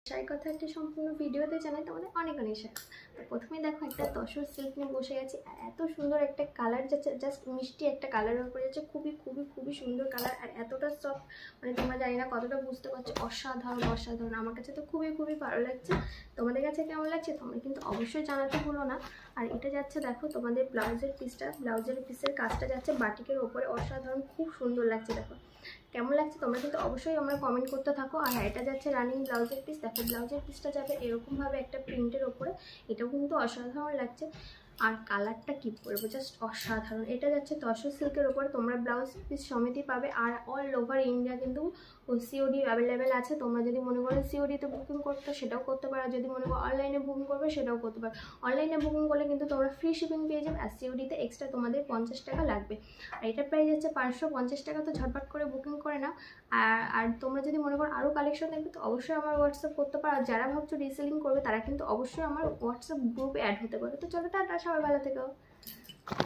চাই কথাটি সম্পূর্ণ ভিডিওতে জানাই তোমাদের অনেক অনেক স্বাগত। তো প্রথমেই দেখো একটা তসর সিল্ক নিয়ে বসে গেছি, আর এত সুন্দর একটা কালার যাচ্ছে, জাস্ট মিষ্টি একটা কালারের উপরে যাচ্ছে, খুবই খুবই খুবই সুন্দর কালার, আর এতটা সফট, মানে তোমরা জানি না কতটা বুঝতে পারছো, অসাধারণ অসাধারণ। আমার কাছে তো খুবই খুবই ভালো লাগছে। তোমাদের কাছে কেমন লাগছে তোমরা কিন্তু অবশ্যই জানাতে ভুলো না। আর এটা যাচ্ছে দেখো তোমাদের ব্লাউজের পিসের কাজটা যাচ্ছে বাটিকের ওপরে, অসাধারণ, খুব সুন্দর লাগছে। দেখো কেমন লাগছে তোমরা কিন্তু অবশ্যই আমরা কমেন্ট করতে থাকো। আর এটা যাচ্ছে রানিং ব্লাউজের পিস। দেখো ব্লাউজের পিসটা যাবে এরকমভাবে একটা প্রিন্টের ওপরে, এটাও কিন্তু অসাধারণ লাগছে। আর কালারটা কি বলবো, জাস্ট অসাধারণ। এটা যাচ্ছে তসর সিল্কের ওপরে, তোমরা ব্লাউজ পিস সমেতই পাবে। আর অল ওভার ইন্ডিয়া কিন্তু সিওডি অ্যাভেলেবেল আছে। তোমরা যদি মনে করো সিওডিতে বুকিং করতে সেটাও করতে পারো, যদি মনে করো অনলাইনে বুকিং করবে সেটাও করতে পারো। অনলাইনে বুকিং করলে কিন্তু তোমরা ফ্রি শিপিং পেয়ে যাবে, আর সিওডিতে এক্সট্রা তোমাদের 50 টাকা লাগবে। আর এটার প্রাইস হচ্ছে 550 টাকা। তো ঝটপট করে বুকিং করে নাও। আর তোমরা যদি মনে করো আরও কালেকশন দেখবে তো অবশ্যই আমার হোয়াটসঅ্যাপ করতে পারো। আর যারা ভাবছো রিসেলিং করবে তারা কিন্তু অবশ্যই আমার হোয়াটসঅ্যাপ গ্রুপে অ্যাড হতে পারে। তো চলো টাটা, সবাই ভালো থেকো।